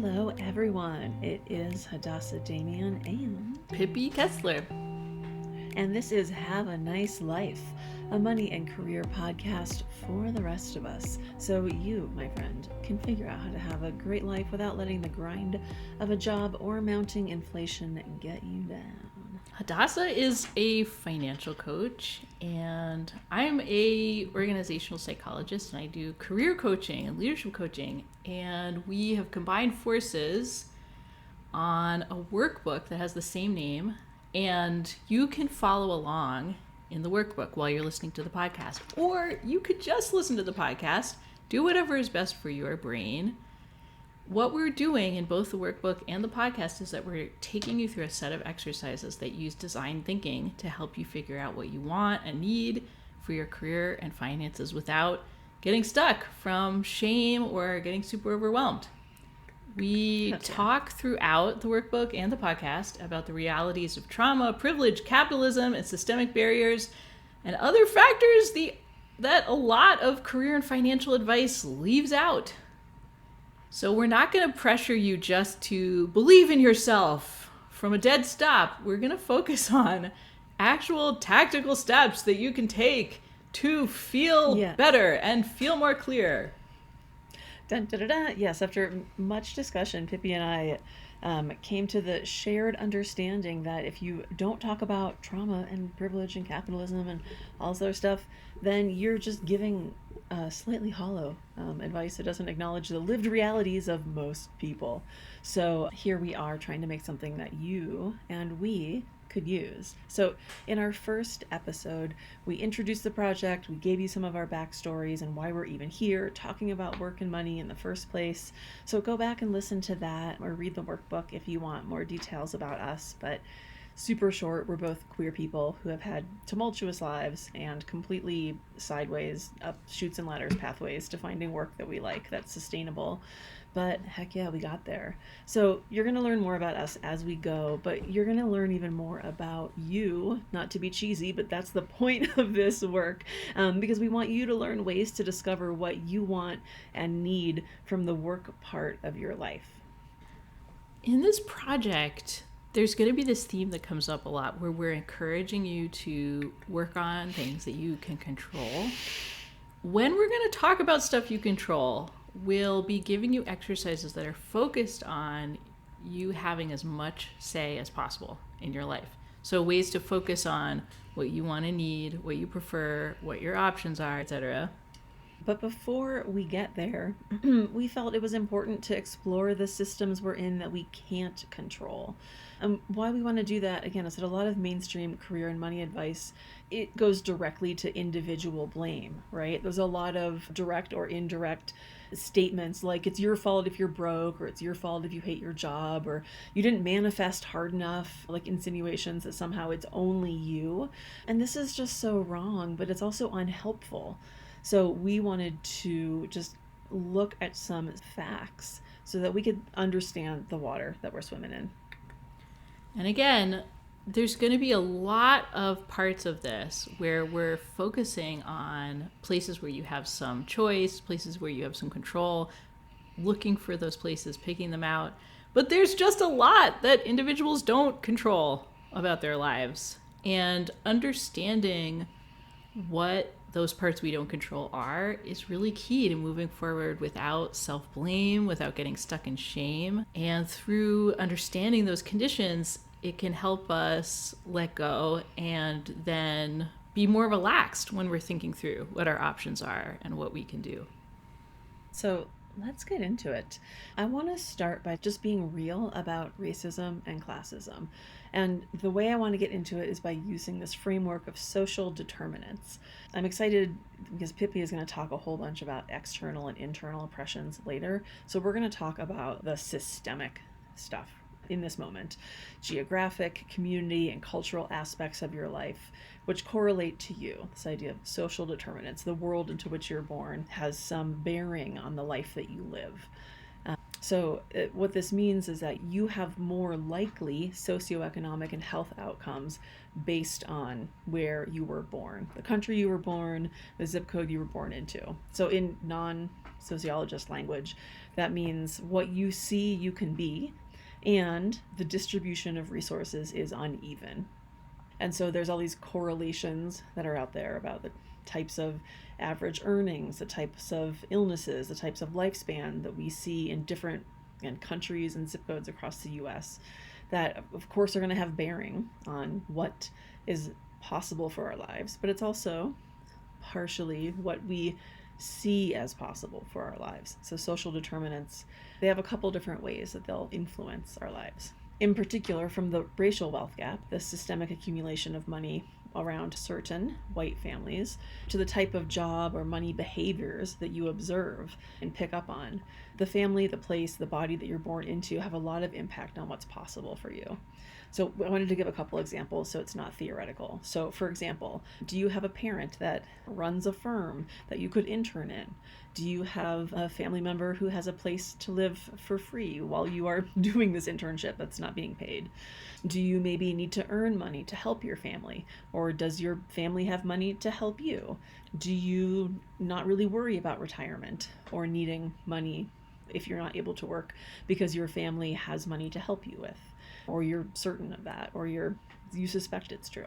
Hello everyone, it is Hadassah Damien and Pippi Kessler. And this is Have a Nice Life, a money and career podcast for the rest of us. So you, my friend, can figure out how to have a great life without letting the grind of a job or mounting inflation get you down. Hadassah is a financial coach, and I'm a organizational psychologist, and I do career coaching and leadership coaching. And we have combined forces on a workbook that has the same name, and you can follow along in the workbook while you're listening to the podcast. Or you could just listen to the podcast, do whatever is best for your brain. What we're doing in both the workbook and the podcast is that we're taking you through a set of exercises that use design thinking to help you figure out what you want and need for your career and finances without getting stuck from shame or getting super overwhelmed. We talk throughout the workbook and the podcast about the realities of trauma, privilege, capitalism, and systemic barriers, and other factors that a lot of career and financial advice leaves out. So we're not going to pressure you just to believe in yourself from a dead stop. We're going to focus on actual tactical steps that you can take to feel better and feel more clear. Dun, dun, dun, dun. Yes, after much discussion, Pippi and I came to the shared understanding that if you don't talk about trauma and privilege and capitalism and all this other stuff, then you're just giving slightly hollow advice that doesn't acknowledge the lived realities of most people. So here we are trying to make something that you and we could use. So in our first episode, we introduced the project, we gave you some of our backstories and why we're even here talking about work and money in the first place. So go back and listen to that or read the workbook if you want more details about us. But super short, we're both queer people who have had tumultuous lives and completely sideways up chutes and ladders pathways to finding work that we like, that's sustainable. But heck yeah, we got there. So you're going to learn more about us as we go, but you're going to learn even more about you, not to be cheesy, but that's the point of this work, because we want you to learn ways to discover what you want and need from the work part of your life. In this project, there's going to be this theme that comes up a lot where we're encouraging you to work on things that you can control. When we're going to talk about stuff you control, we'll be giving you exercises that are focused on you having as much say as possible in your life. So ways to focus on what you want to need, what you prefer, what your options are, etc. But before we get there, we felt it was important to explore the systems we're in that we can't control. Why we want to do that, again, is that a lot of mainstream career and money advice, it goes directly to individual blame, right? There's a lot of direct or indirect statements like it's your fault if you're broke, or it's your fault if you hate your job, or you didn't manifest hard enough, like insinuations that somehow it's only you. And this is just so wrong, but it's also unhelpful. So we wanted to just look at some facts so that we could understand the water that we're swimming in. And again, there's going to be a lot of parts of this where we're focusing on places where you have some choice, places where you have some control, looking for those places, picking them out. But there's just a lot that individuals don't control about their lives. And understanding what those parts we don't control are is really key to moving forward without self-blame, without getting stuck in shame. And through understanding those conditions, it can help us let go and then be more relaxed when we're thinking through what our options are and what we can do. So let's get into it. I want to start by just being real about racism and classism. And the way I want to get into it is by using this framework of social determinants. I'm excited because Pippi is going to talk a whole bunch about external and internal oppressions later. So we're going to talk about the systemic stuff in this moment, geographic, community, and cultural aspects of your life, which correlate to you. This idea of social determinants, the world into which you're born, has some bearing on the life that you live. So what this means is that you have more likely socioeconomic and health outcomes based on where you were born, the country you were born, the zip code you were born into. So in non-sociologist language, that means what you see you can be, and the distribution of resources is uneven. And so there's all these correlations that are out there about the types of average earnings, the types of illnesses, the types of lifespan that we see in different countries and zip codes across the US that, of course, are going to have bearing on what is possible for our lives. But it's also partially what we see as possible for our lives. So social determinants, they have a couple different ways that they'll influence our lives. In particular, from the racial wealth gap, the systemic accumulation of money around certain white families, to the type of job or money behaviors that you observe and pick up on. The family, the place, the body that you're born into have a lot of impact on what's possible for you. So I wanted to give a couple examples so it's not theoretical. So for example, do you have a parent that runs a firm that you could intern in? Do you have a family member who has a place to live for free while you are doing this internship that's not being paid? Do you maybe need to earn money to help your family? Or does your family have money to help you? Do you not really worry about retirement or needing money if you're not able to work because your family has money to help you with? Or you're certain of that, or you suspect it's true.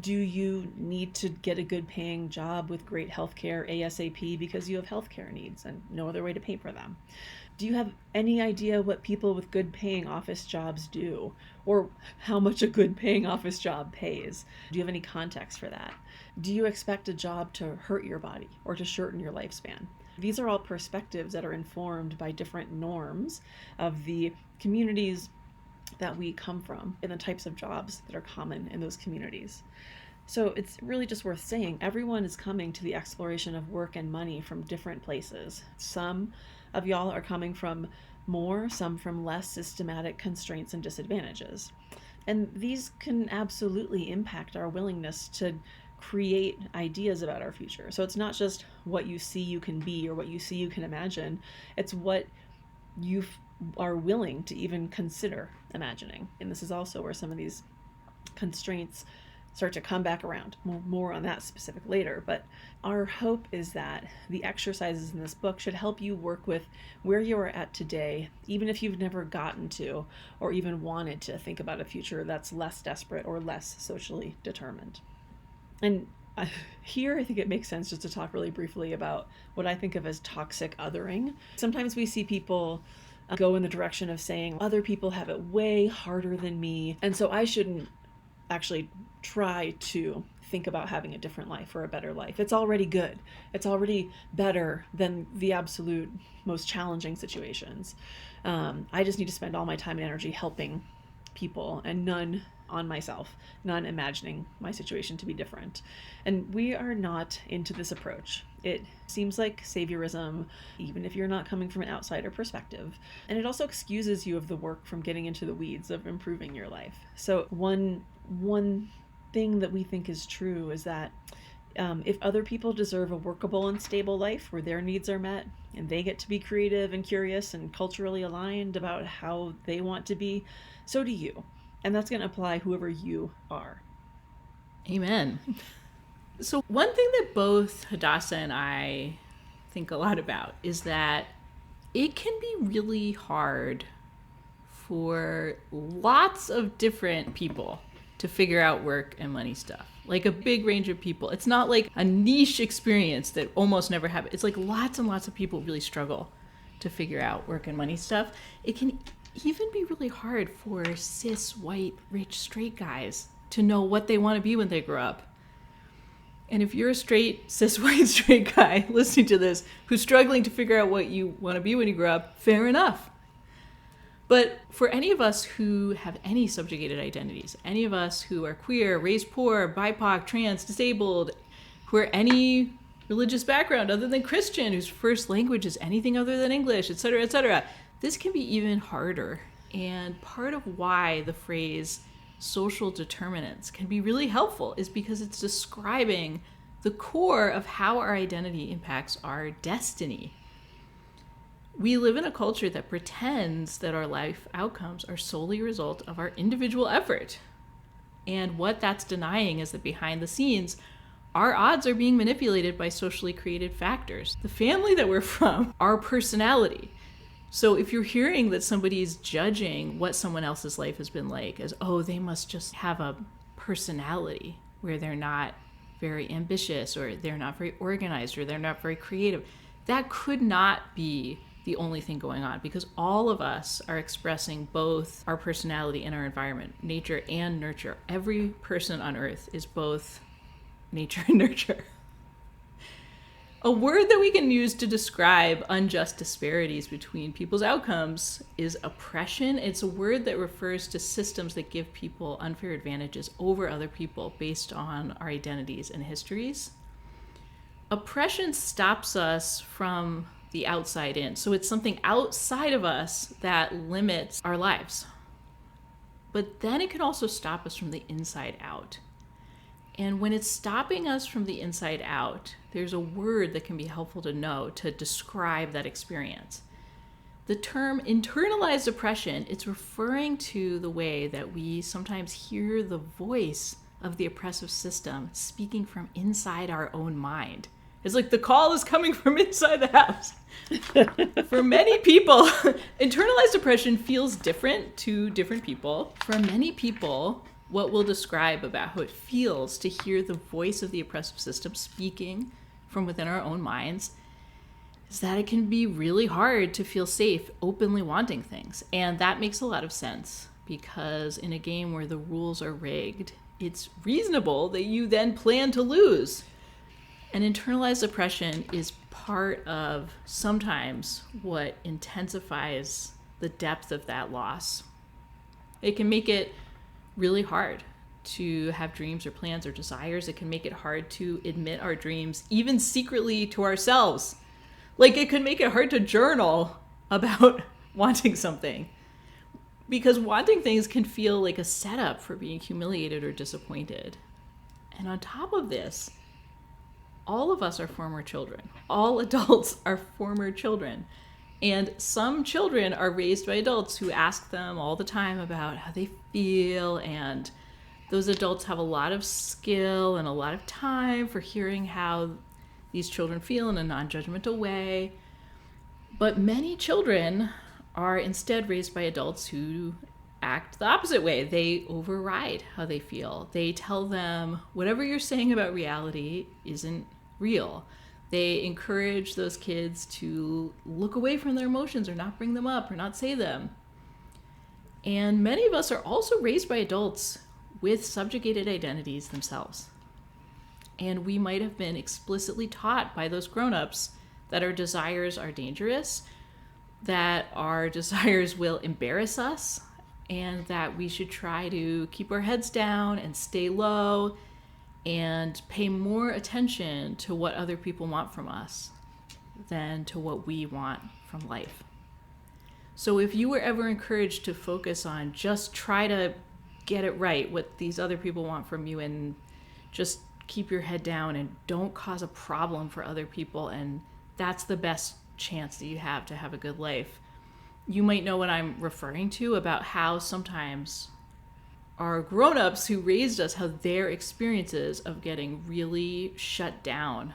Do you need to get a good paying job with great healthcare ASAP because you have healthcare needs and no other way to pay for them? Do you have any idea what people with good paying office jobs do, or how much a good paying office job pays? Do you have any context for that? Do you expect a job to hurt your body or to shorten your lifespan? These are all perspectives that are informed by different norms of the communities that we come from and the types of jobs that are common in those communities. So it's really just worth saying everyone is coming to the exploration of work and money from different places. Some of y'all are coming from more, some from less systematic constraints and disadvantages. And these can absolutely impact our willingness to create ideas about our future. So it's not just what you see you can be or what you see you can imagine, it's what you are willing to even consider imagining. And this is also where some of these constraints start to come back around. More on that specific later, but our hope is that the exercises in this book should help you work with where you are at today, even if you've never gotten to or even wanted to think about a future that's less desperate or less socially determined. And here, I think it makes sense just to talk really briefly about what I think of as toxic othering. Sometimes we see people go in the direction of saying other people have it way harder than me, and so I shouldn't actually try to think about having a different life or a better life. It's already good. It's already better than the absolute most challenging situations. I just need to spend all my time and energy helping people and none on myself, none imagining my situation to be different. And we are not into this approach. It seems like saviorism, even if you're not coming from an outsider perspective. And it also excuses you of the work from getting into the weeds of improving your life. So one thing that we think is true is that if other people deserve a workable and stable life where their needs are met and they get to be creative and curious and culturally aligned about how they want to be, so do you. And that's going to apply whoever you are. Amen. So one thing that both Hadassah and I think a lot about is that it can be really hard for lots of different people to figure out work and money stuff. Like a big range of people. It's not like a niche experience that almost never happens. It's like lots and lots of people really struggle to figure out work and money stuff. It can even be really hard for cis, white, rich, straight guys to know what they want to be when they grow up. And if you're a straight, cis, white, straight guy listening to this who's struggling to figure out what you want to be when you grow up, fair enough. But for any of us who have any subjugated identities, any of us who are queer, raised poor, BIPOC, trans, disabled, who are any religious background other than Christian, whose first language is anything other than English, etc., this can be even harder. And part of why the phrase social determinants can be really helpful is because it's describing the core of how our identity impacts our destiny. We live in a culture that pretends that our life outcomes are solely a result of our individual effort. And what that's denying is that behind the scenes, our odds are being manipulated by socially created factors. The family that we're from, our personality. So if you're hearing that somebody's judging what someone else's life has been like as, oh, they must just have a personality where they're not very ambitious, or they're not very organized, or they're not very creative, that could not be the only thing going on, because all of us are expressing both our personality and our environment, nature and nurture. Every person on earth is both nature and nurture. A word that we can use to describe unjust disparities between people's outcomes is oppression. It's a word that refers to systems that give people unfair advantages over other people based on our identities and histories. Oppression stops us from the outside in. So it's something outside of us that limits our lives. But then it can also stop us from the inside out. And when it's stopping us from the inside out, there's a word that can be helpful to know to describe that experience. The term internalized oppression, it's referring to the way that we sometimes hear the voice of the oppressive system speaking from inside our own mind. It's like the call is coming from inside the house. For many people, internalized oppression feels different to different people. For many people, what we'll describe about how it feels to hear the voice of the oppressive system speaking from within our own minds is that it can be really hard to feel safe openly wanting things. And that makes a lot of sense, because in a game where the rules are rigged, it's reasonable that you then plan to lose. And internalized oppression is part of sometimes what intensifies the depth of that loss. It can make it really hard to have dreams or plans or desires. It can make it hard to admit our dreams, even secretly to ourselves. Like, it could make it hard to journal about wanting something, because wanting things can feel like a setup for being humiliated or disappointed. And on top of this, all of us are former children. All adults are former children. And some children are raised by adults who ask them all the time about how they feel, and those adults have a lot of skill and a lot of time for hearing how these children feel in a non-judgmental way. But many children are instead raised by adults who act the opposite way. They override how they feel. They tell them whatever you're saying about reality isn't real. They encourage those kids to look away from their emotions or not bring them up or not say them. And many of us are also raised by adults with subjugated identities themselves. And we might have been explicitly taught by those grown-ups that our desires are dangerous, that our desires will embarrass us, and that we should try to keep our heads down and stay low and pay more attention to what other people want from us than to what we want from life. So if you were ever encouraged to focus on just try to get it right, what these other people want from you, and just keep your head down and don't cause a problem for other people, and that's the best chance that you have to have a good life, you might know what I'm referring to about how sometimes our grown-ups who raised us, how their experiences of getting really shut down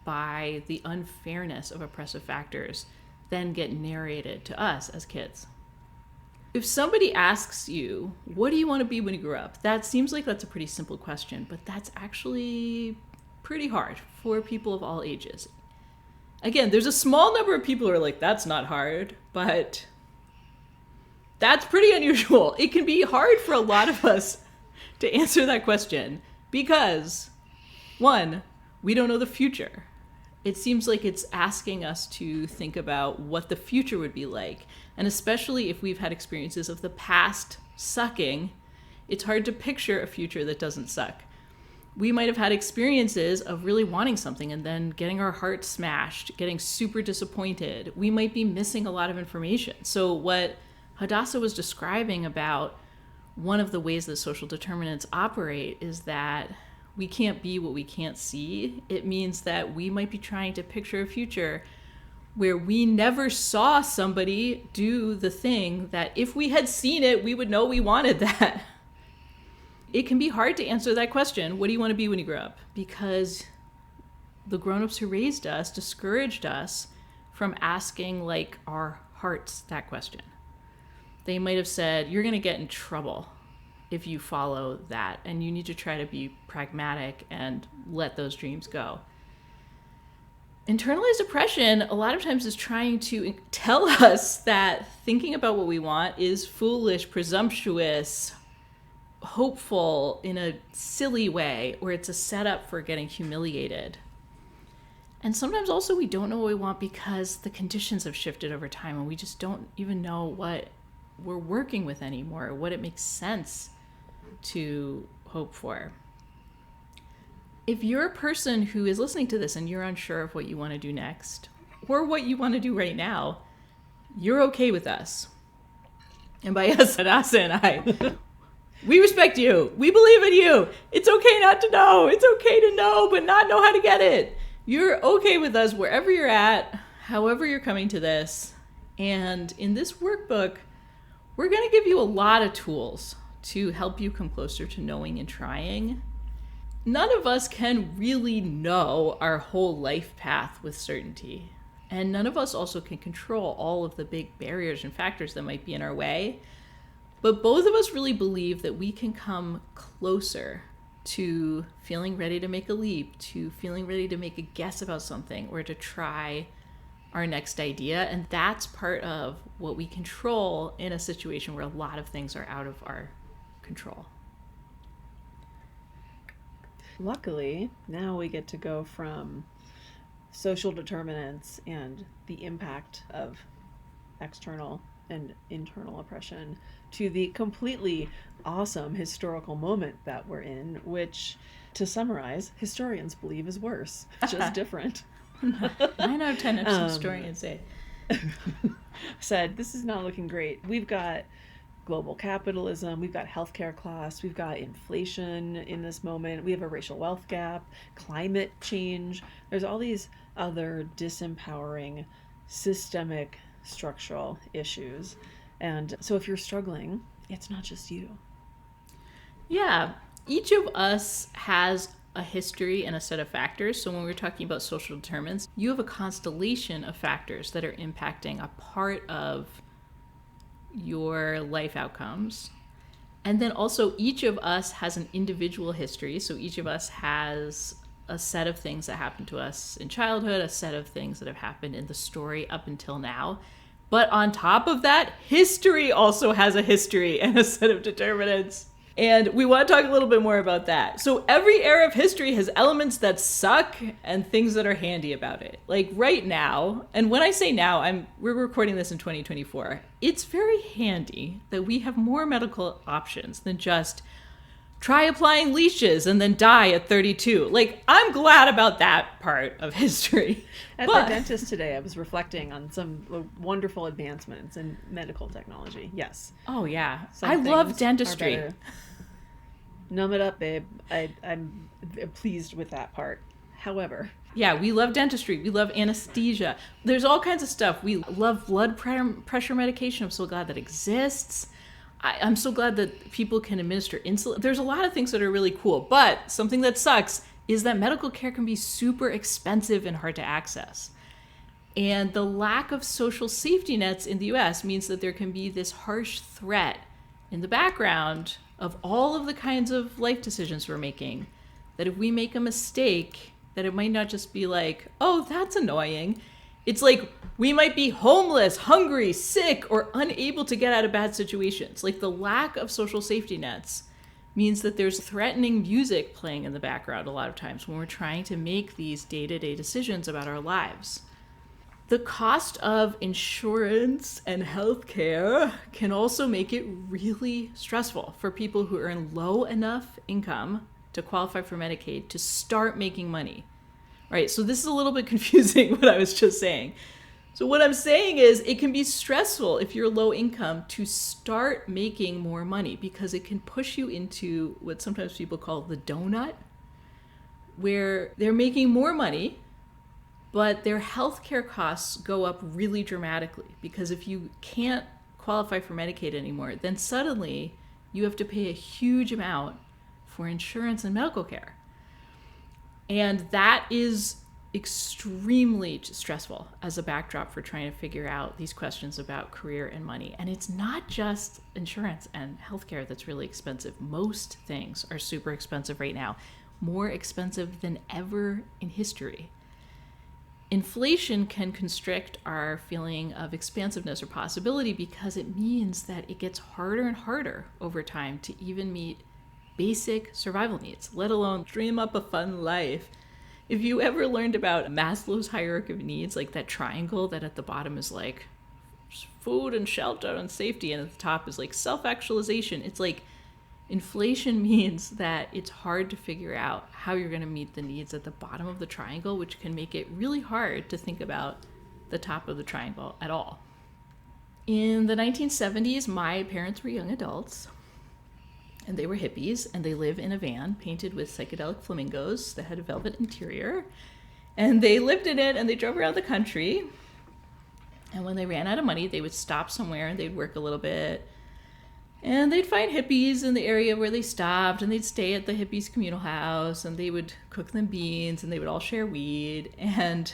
by the unfairness of oppressive factors then get narrated to us as kids. If somebody asks you, what do you want to be when you grow up? That seems like that's a pretty simple question, but that's actually pretty hard for people of all ages. Again, there's a small number of people who are like, that's not hard, but that's pretty unusual. It can be hard for a lot of us to answer that question because, one, we don't know the future. It seems like it's asking us to think about what the future would be like. And especially if we've had experiences of the past sucking, it's hard to picture a future that doesn't suck. We might have had experiences of really wanting something and then getting our heart smashed, getting super disappointed. We might be missing a lot of information. So what Hadassah was describing about one of the ways that social determinants operate is that we can't be what we can't see. It means that we might be trying to picture a future where we never saw somebody do the thing that if we had seen it, we would know we wanted that. It can be hard to answer that question, what do you want to be when you grow up? Because the grown-ups who raised us discouraged us from asking like our hearts that question. They might have said, you're going to get in trouble if you follow that, and you need to try to be pragmatic and let those dreams go. Internalized oppression a lot of times is trying to tell us that thinking about what we want is foolish, presumptuous, hopeful in a silly way, or it's a setup for getting humiliated. And sometimes also we don't know what we want because the conditions have shifted over time and we just don't even know what we're working with anymore, what it makes sense to hope for. If you're a person who is listening to this and you're unsure of what you want to do next, or what you want to do right now, you're okay with us. And by us, Hadassah and I, we respect you. We believe in you. It's okay not to know. It's okay to know, but not know how to get it. You're okay with us wherever you're at, however you're coming to this. And in this workbook, we're going to give you a lot of tools to help you come closer to knowing and trying. None of us can really know our whole life path with certainty. And none of us also can control all of the big barriers and factors that might be in our way. But both of us really believe that we can come closer to feeling ready to make a leap, to feeling ready to make a guess about something, or to try our next idea. And that's part of what we control in a situation where a lot of things are out of our control. Luckily, now we get to go from social determinants and the impact of external and internal oppression to the completely awesome historical moment that we're in, which, to summarize, historians believe is worse, just different. 9 out of 10 historians say. Said, this is not looking great. We've got global capitalism, we've got healthcare costs, we've got inflation in this moment, we have a racial wealth gap, climate change. There's all these other disempowering, systemic, structural issues. And so if you're struggling, it's not just you. Yeah, each of us has a history and a set of factors. So when we're talking about social determinants, you have a constellation of factors that are impacting a part of your life outcomes. And then also each of us has an individual history. So each of us has a set of things that happened to us in childhood, a set of things that have happened in the story up until now. But on top of that, history also has a history and a set of determinants. And we want to talk a little bit more about that. So every era of history has elements that suck and things that are handy about it. Like right now, and when I say now, we're recording this in 2024, it's very handy that we have more medical options than just try applying leashes and then die at 32. Like, I'm glad about that part of history. At the dentist today, I was reflecting on some wonderful advancements in medical technology. Yes. Oh, yeah. I love dentistry. Numb it up, babe. I'm pleased with that part. However. Yeah, we love dentistry. We love anesthesia. There's all kinds of stuff. We love blood pressure medication. I'm so glad that exists. I'm so glad that people can administer insulin. There's a lot of things that are really cool. But something that sucks is that medical care can be super expensive and hard to access. And the lack of social safety nets in the US means that there can be this harsh threat in the background of all of the kinds of life decisions we're making, that if we make a mistake, that it might not just be like, oh, that's annoying. It's like we might be homeless, hungry, sick, or unable to get out of bad situations. Like the lack of social safety nets means that there's threatening music playing in the background a lot of times when we're trying to make these day-to-day decisions about our lives. The cost of insurance and healthcare can also make it really stressful for people who earn low enough income to qualify for Medicaid to start making money. Right, so this is a little bit confusing what I was just saying. So what I'm saying is it can be stressful if you're low income to start making more money because it can push you into what sometimes people call the donut, where they're making more money, but their healthcare costs go up really dramatically, because if you can't qualify for Medicaid anymore, then suddenly you have to pay a huge amount for insurance and medical care. And that is extremely stressful as a backdrop for trying to figure out these questions about career and money. And it's not just insurance and healthcare that's really expensive. Most things are super expensive right now, more expensive than ever in history. Inflation can constrict our feeling of expansiveness or possibility, because it means that it gets harder and harder over time to even meet basic survival needs, let alone dream up a fun life. If you ever learned about Maslow's hierarchy of needs, like that triangle that at the bottom is like food and shelter and safety, and at the top is like self-actualization, it's like inflation means that it's hard to figure out how you're going to meet the needs at the bottom of the triangle, which can make it really hard to think about the top of the triangle at all. In the 1970s, my parents were young adults, and they were hippies, and they live in a van painted with psychedelic flamingos that had a velvet interior. And they lived in it, and they drove around the country. And when they ran out of money, they would stop somewhere, and they'd work a little bit. And they'd find hippies in the area where they stopped, and they'd stay at the hippies' communal house, and they would cook them beans, and they would all share weed. And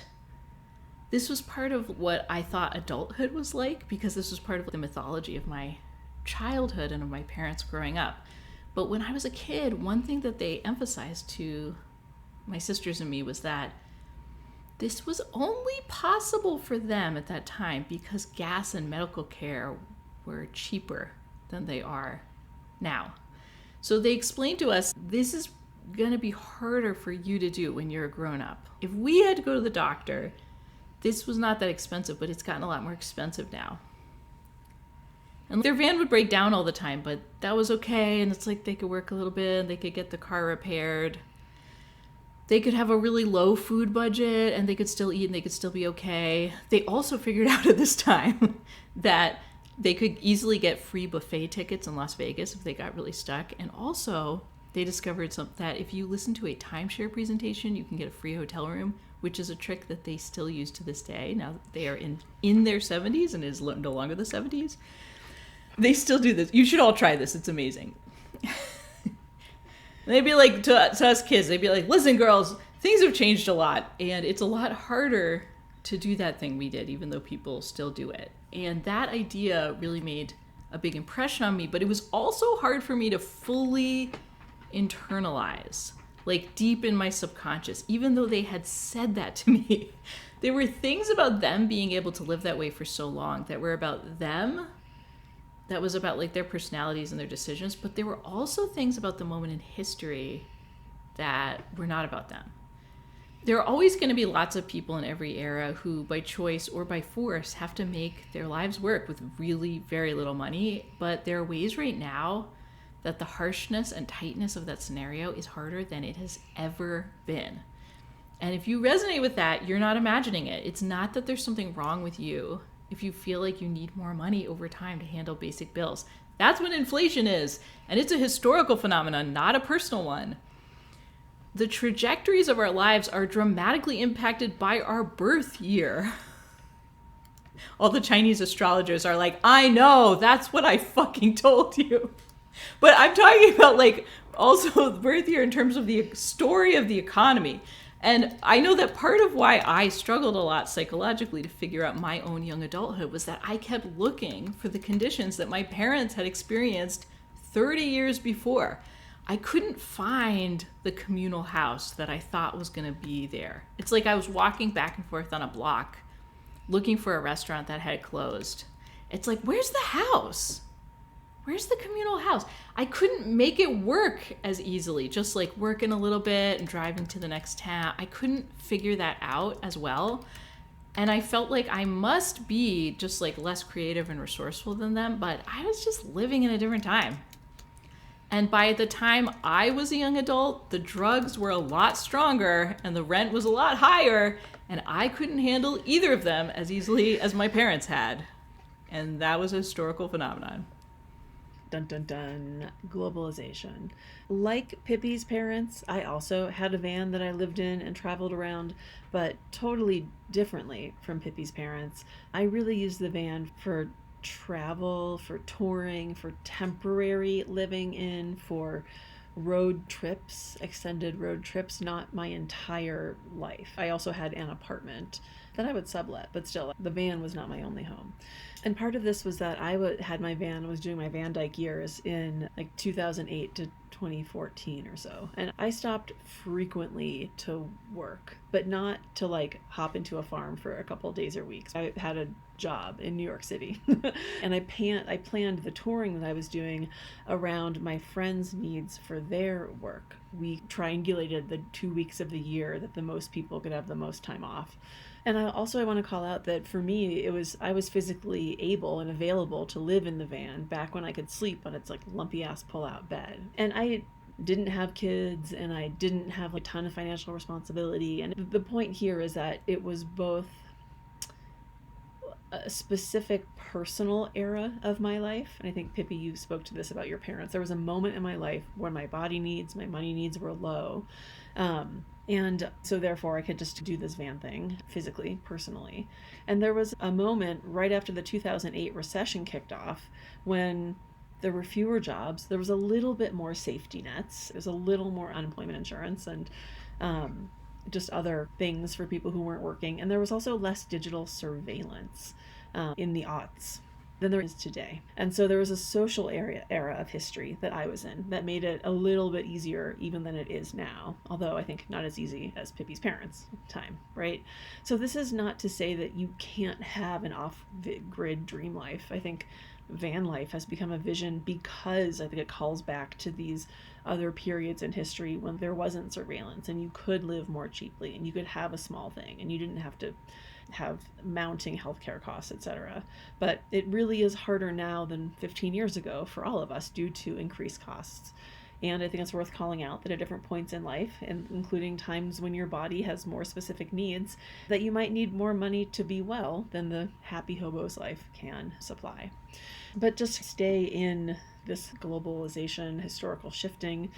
this was part of what I thought adulthood was like, because this was part of the mythology of my childhood and of my parents growing up. But when I was a kid, one thing that they emphasized to my sisters and me was that this was only possible for them at that time because gas and medical care were cheaper than they are now. So they explained to us, this is going to be harder for you to do when you're a grown-up. If we had to go to the doctor, this was not that expensive, but it's gotten a lot more expensive now. And their van would break down all the time, but that was okay. And it's like they could work a little bit, and they could get the car repaired. They could have a really low food budget, and they could still eat, and they could still be okay. They also figured out at this time that they could easily get free buffet tickets in Las Vegas if they got really stuck. And also, they discovered that if you listen to a timeshare presentation, you can get a free hotel room, which is a trick that they still use to this day. Now that they are in their 70s, and it is no longer the 70s. They still do this. You should all try this. It's amazing. They'd be like, to us kids, they'd be like, listen, girls, things have changed a lot. And it's a lot harder to do that thing we did, even though people still do it. And that idea really made a big impression on me. But it was also hard for me to fully internalize, like deep in my subconscious, even though they had said that to me. There were things about them being able to live that way for so long that were about them, that was about like their personalities and their decisions, but there were also things about the moment in history that were not about them. There are always going to be lots of people in every era who, by choice or by force, have to make their lives work with really very little money, but there are ways right now that the harshness and tightness of that scenario is harder than it has ever been. And if you resonate with that, you're not imagining it. It's not that there's something wrong with you if you feel like you need more money over time to handle basic bills. That's what inflation is. And it's a historical phenomenon, not a personal one. The trajectories of our lives are dramatically impacted by our birth year. All the Chinese astrologers are like, I know, that's what I fucking told you. But I'm talking about like also the birth year in terms of the story of the economy. And I know that part of why I struggled a lot psychologically to figure out my own young adulthood was that I kept looking for the conditions that my parents had experienced 30 years before. I couldn't find the communal house that I thought was going to be there. It's like I was walking back and forth on a block looking for a restaurant that had closed. It's like, where's the house? Where's the communal house? I couldn't make it work as easily, just like working a little bit and driving to the next town. I couldn't figure that out as well. And I felt like I must be just like less creative and resourceful than them, but I was just living in a different time. And by the time I was a young adult, the drugs were a lot stronger and the rent was a lot higher, and I couldn't handle either of them as easily as my parents had. And that was a historical phenomenon. Dun dun dun. Globalization. Like Pippi's parents, I also had a van that I lived in and traveled around, but totally differently from Pippi's parents. I really used the van for travel, for touring, for temporary living in, for road trips, extended road trips, not my entire life. I also had an apartment that I would sublet, but still, the van was not my only home. And part of this was that had my van, was doing my Van Dyke years in like 2008 to 2014 or so. And I stopped frequently to work, but not to like hop into a farm for a couple of days or weeks. I had a job in New York City. And I planned the touring that I was doing around my friends' needs for their work. We triangulated the 2 weeks of the year that the most people could have the most time off. And I want to call out that for me, I was physically able and available to live in the van back when I could sleep on its like lumpy ass pull out bed. And I didn't have kids and I didn't have a ton of financial responsibility. And the point here is that it was both a specific personal era of my life. And I think, Pippi, you spoke to this about your parents. There was a moment in my life where my body needs, my money needs were low. And so therefore I could just do this van thing physically, personally. And there was a moment right after the 2008 recession kicked off when there were fewer jobs. There was a little bit more safety nets. There was a little more unemployment insurance and just other things for people who weren't working. And there was also less digital surveillance in the aughts than there is today. And so there was a social era of history that I was in that made it a little bit easier even than it is now, although I think not as easy as Pippi's parents' time, right? So this is not to say that you can't have an off-grid dream life. I think van life has become a vision because I think it calls back to these other periods in history when there wasn't surveillance and you could live more cheaply and you could have a small thing and you didn't have to have mounting healthcare costs, etc. But it really is harder now than 15 years ago for all of us due to increased costs. And I think it's worth calling out that at different points in life, and including times when your body has more specific needs, that you might need more money to be well than the happy hobo's life can supply. But just to stay in this globalization, historical shifting,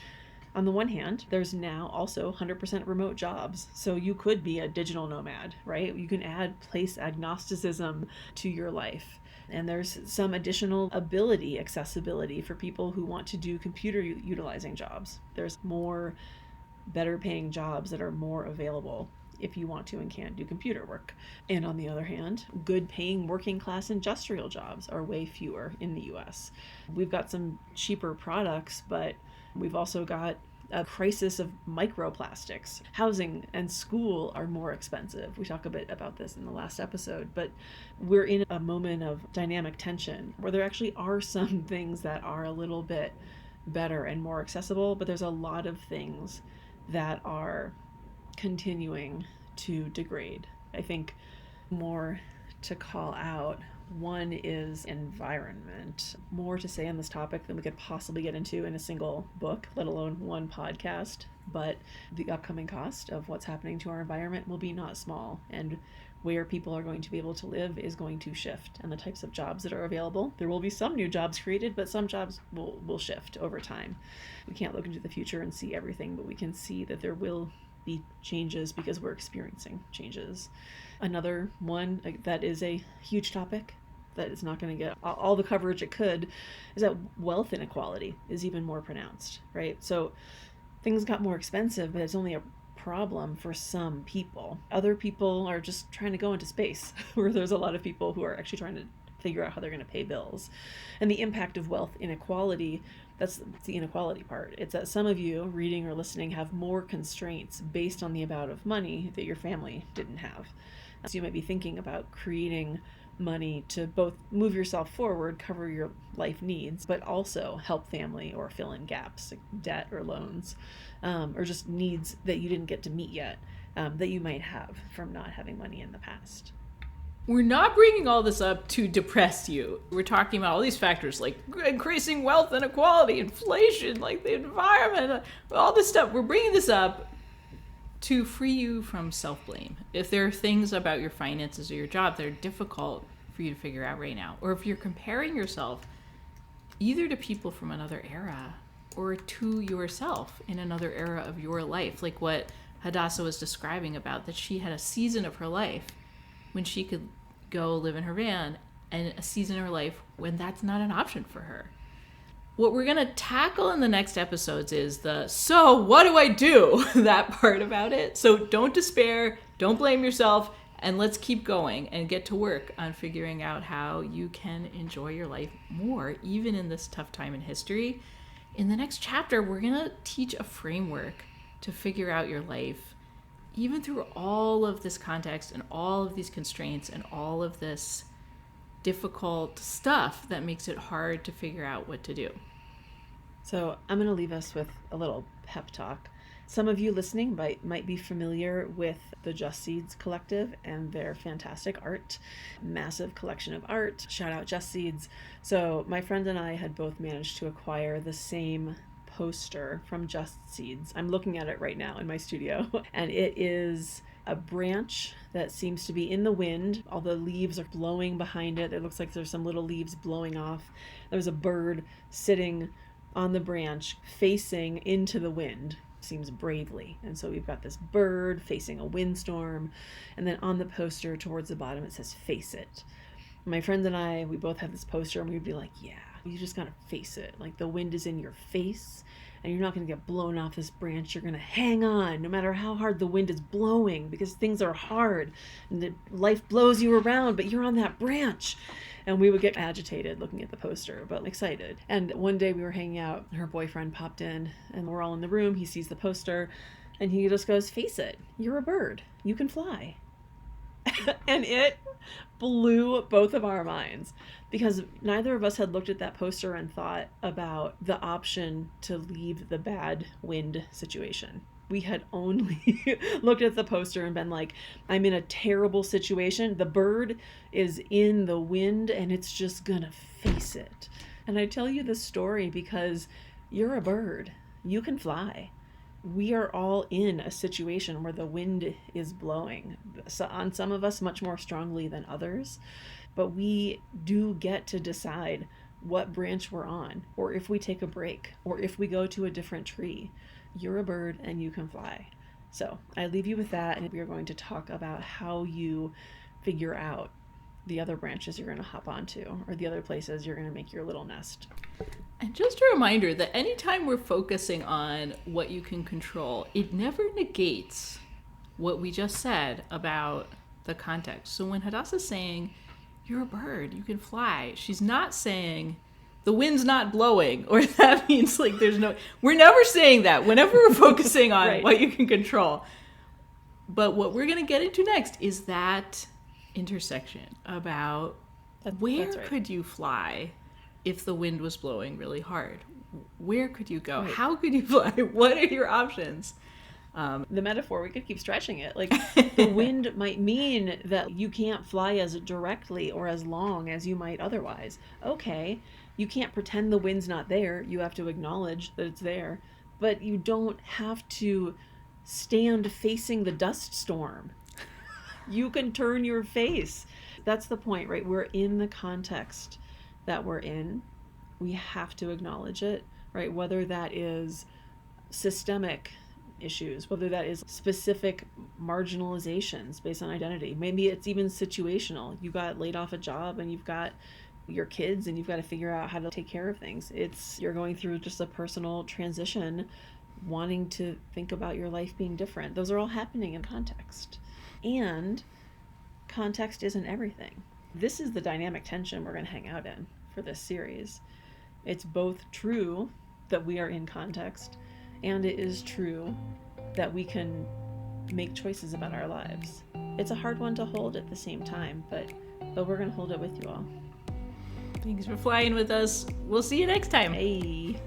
on the one hand, there's now also 100% remote jobs. So you could be a digital nomad, right? You can add place agnosticism to your life. And there's some additional accessibility for people who want to do computer utilizing jobs. There's more better paying jobs that are more available if you want to and can do computer work. And on the other hand, good paying working class industrial jobs are way fewer in the US. We've got some cheaper products, but we've also got a crisis of microplastics. Housing and school are more expensive. We talk a bit about this in the last episode, but we're in a moment of dynamic tension where there actually are some things that are a little bit better and more accessible, but there's a lot of things that are continuing to degrade. I think more to call out. One is environment. More to say on this topic than we could possibly get into in a single book, let alone one podcast. But the upcoming cost of what's happening to our environment will be not small. And where people are going to be able to live is going to shift. And the types of jobs that are available, there will be some new jobs created, but some jobs will shift over time. We can't look into the future and see everything, but we can see that there will be changes because we're experiencing changes. Another one that is a huge topic that is not going to get all the coverage it could is that wealth inequality is even more pronounced, right? So things got more expensive, but it's only a problem for some people. Other people are just trying to go into space, where there's a lot of people who are actually trying to figure out how they're going to pay bills. And the impact of wealth inequality, that's the inequality part. It's that some of you reading or listening have more constraints based on the amount of money that your family didn't have. So you might be thinking about creating money to both move yourself forward, cover your life needs, but also help family or fill in gaps, like debt or loans, or just needs that you didn't get to meet yet, that you might have from not having money in the past. We're not bringing all this up to depress you. We're talking about all these factors like increasing wealth inequality, inflation, like the environment, all this stuff. We're bringing this up to free you from self-blame. If there are things about your finances or your job that are difficult for you to figure out right now, or if you're comparing yourself, either to people from another era or to yourself in another era of your life, like what Hadassah was describing about, that she had a season of her life when she could go live in her van, and a season of her life when that's not an option for her. What we're going to tackle in the next episodes is the "so what do I do?" that part about it. So don't despair, don't blame yourself, and let's keep going and get to work on figuring out how you can enjoy your life more, even in this tough time in history. In the next chapter, we're going to teach a framework to figure out your life, even through all of this context and all of these constraints and all of this difficult stuff that makes it hard to figure out what to do. So I'm going to leave us with a little pep talk. Some of you listening might be familiar with the Just Seeds Collective and their fantastic art, massive collection of art. Shout out Just Seeds. So my friend and I had both managed to acquire the same poster from Just Seeds. I'm looking at it right now in my studio, and it is a branch that seems to be in the wind. All the leaves are blowing behind it. It looks like there's some little leaves blowing off. There's a bird sitting on the branch facing into the wind, seems bravely. And so we've got this bird facing a windstorm, and then on the poster towards the bottom it says "face it." My friend and I, we both had this poster, and we'd be like, yeah, you just gotta face it. Like, the wind is in your face and you're not gonna get blown off this branch. You're gonna hang on no matter how hard the wind is blowing, because things are hard and life blows you around, but you're on that branch. And we would get agitated looking at the poster, but excited. And one day we were hanging out, her boyfriend popped in, and we're all in the room. He sees the poster, and he just goes, "Face it, you're a bird. You can fly." And it blew both of our minds, because neither of us had looked at that poster and thought about the option to leave the bad wind situation. We had only looked at the poster and been like, I'm in a terrible situation. The bird is in the wind and it's just gonna face it. And I tell you this story because you're a bird. You can fly. We are all in a situation where the wind is blowing. So on some of us much more strongly than others. But we do get to decide what branch we're on, or if we take a break, or if we go to a different tree. You're a bird and you can fly. So I leave you with that, and we are going to talk about how you figure out the other branches you're going to hop onto, or the other places you're going to make your little nest. And just a reminder that anytime we're focusing on what you can control, it never negates what we just said about the context. So when Hadassah's saying, you're a bird, you can fly, she's not saying the wind's not blowing, or that means like there's no, we're never saying that whenever we're focusing on Right. what you can control. But what we're going to get into next is that intersection about where that's right. could you fly if the wind was blowing really hard? Where could you go? Right. How could you fly? What are your options? The metaphor, we could keep stretching it. Like, the wind might mean that you can't fly as directly or as long as you might otherwise. Okay, you can't pretend the wind's not there. You have to acknowledge that it's there. But you don't have to stand facing the dust storm. You can turn your face. That's the point, right? We're in the context that we're in. We have to acknowledge it, right? Whether that is systemic issues, whether that is specific marginalizations based on identity. Maybe it's even situational. You got laid off a job and you've got your kids and you've got to figure out how to take care of things. You're going through just a personal transition, wanting to think about your life being different. Those are all happening in context. And context isn't everything. This is the dynamic tension we're going to hang out in for this series. It's both true that we are in context, and it is true that we can make choices about our lives. It's a hard one to hold at the same time, but we're going to hold it with you all. Thanks for flying with us. We'll see you next time. Hey.